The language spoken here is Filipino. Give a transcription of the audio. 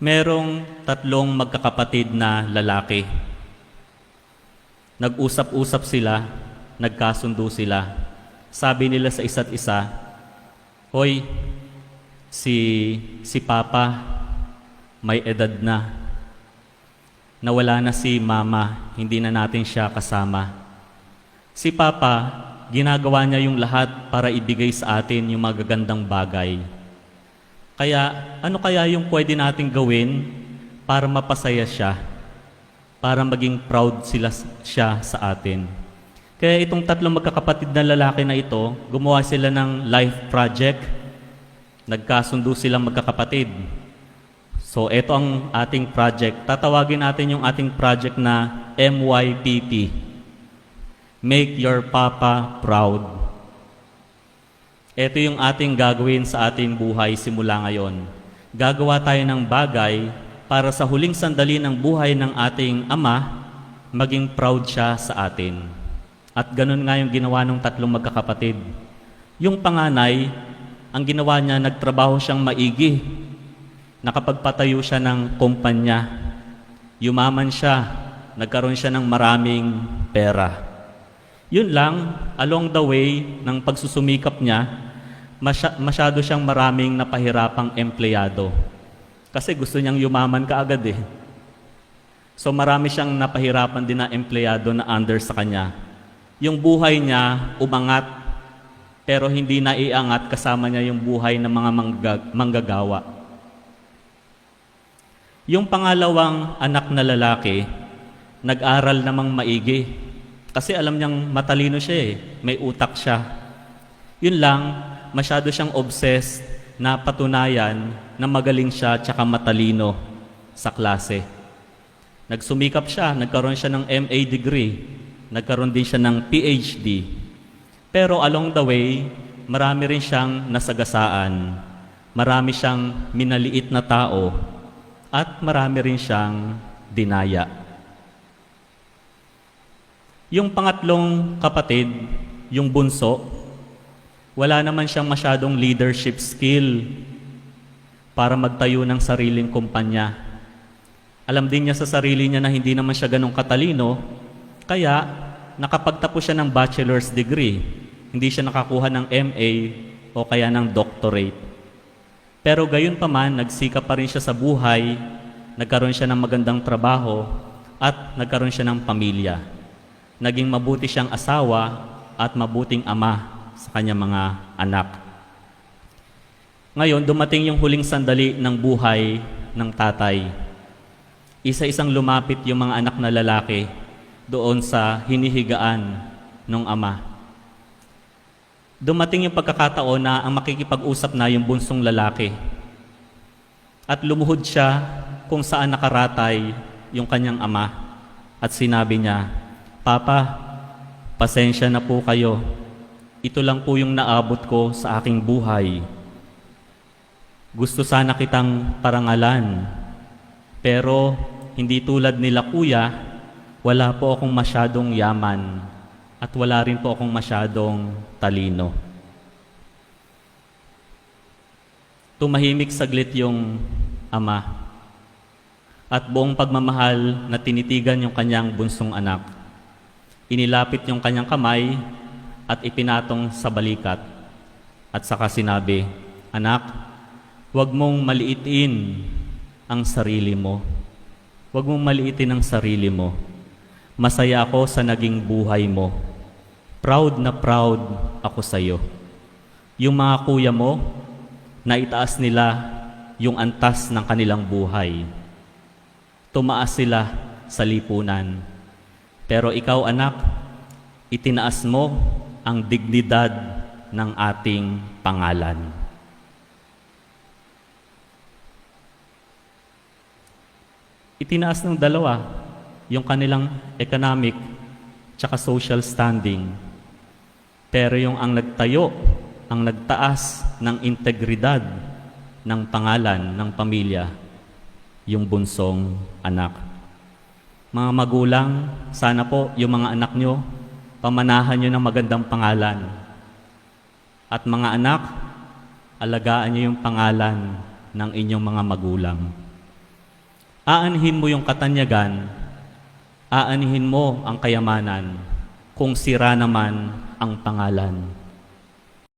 Merong tatlong magkakapatid na lalaki. Nag-usap-usap sila, nagkasundo sila. Sabi nila sa isa't isa, "Hoy, si Papa may edad na. Nawala na si Mama, hindi na natin siya kasama. Si Papa, ginagawa niya yung lahat para ibigay sa atin yung magagandang bagay. Kaya ano kaya yung pwede nating gawin para mapasaya siya, para maging proud siya sa atin?" Kaya itong tatlong magkakapatid na lalaki na ito, gumawa sila ng life project. Nagkasundo silang magkakapatid. So ito ang ating project. Tatawagin natin yung ating project na MYPP. Make Your Papa Proud. Ito yung ating gagawin sa ating buhay simula ngayon. Gagawa tayo ng bagay para sa huling sandali ng buhay ng ating ama, maging proud siya sa atin. At ganun nga yung ginawa ng tatlong magkakapatid. Yung panganay, ang ginawa niya, nagtrabaho siyang maigi. Nakapagpatayo siya ng kumpanya. Yumaman siya, nagkaroon siya ng maraming pera. Yun lang, along the way ng pagsusumikap niya, masyado siyang maraming napahirapang empleyado. Kasi gusto niyang yumaman kaagad eh. So marami siyang napahirapan din na empleyado na under sa kanya. Yung buhay niya umangat, pero hindi na iangat kasama niya yung buhay ng mga manggagawa. Yung pangalawang anak na lalaki, nag-aral namang maigi. Kasi alam niyang matalino siya eh, may utak siya. Yun lang, masyado siyang obsessed na patunayan na magaling siya tsaka matalino sa klase. Nagsumikap siya, nagkaroon siya ng MA degree, nagkaroon din siya ng PhD. Pero along the way, marami rin siyang nasagasaan, marami siyang minaliit na tao, at marami rin siyang dinaya. Yung pangatlong kapatid, yung bunso, wala naman siyang masyadong leadership skill para magtayo ng sariling kumpanya. Alam din niya sa sarili niya na hindi naman siya ganong katalino, kaya nakapagtapos siya ng bachelor's degree. Hindi siya nakakuha ng MA o kaya ng doctorate. Pero gayon pa man, nagsikap pa rin siya sa buhay, nagkaroon siya ng magandang trabaho, at nagkaroon siya ng pamilya. Naging mabuti siyang asawa at mabuting ama sa kanyang mga anak. Ngayon, dumating yung huling sandali ng buhay ng tatay. Isa-isang lumapit yung mga anak na lalaki doon sa hinihigaan ng ama. Dumating yung pagkakataon na ang makikipag-usap na yung bunsong lalaki. At lumuhod siya kung saan nakaratay yung kanyang ama. At sinabi niya, "Papa, pasensya na po kayo. Ito lang po yung naabot ko sa aking buhay. Gusto sana kitang parangalan, pero hindi tulad nila kuya, wala po akong masyadong yaman at wala rin po akong masyadong talino." Tumahimik saglit yung ama at buong pagmamahal na tinitigan yung kanyang bunsong anak. Inilapit yung kanyang kamay at ipinatong sa balikat at saka sinabi, "Anak, huwag mong maliitin ang sarili mo. Huwag mong maliitin ang sarili mo. Masaya ako sa naging buhay mo. Proud na proud ako sa iyo. Yung mga kuya mo, naitaas nila yung antas ng kanilang buhay. Tumaas sila sa lipunan. Pero ikaw, anak, itinaas mo ang dignidad ng ating pangalan." Itinaas ng dalawa yung kanilang economic tsaka social standing. Pero yung ang nagtayo, ang nagtaas ng integridad ng pangalan ng pamilya, yung bunsong anak. Mga magulang, sana po yung mga anak nyo, pamanahan nyo ng magandang pangalan. At mga anak, alagaan nyo yung pangalan ng inyong mga magulang. Aanhin mo yung katanyagan, aanhin mo ang kayamanan, kung sira naman ang pangalan.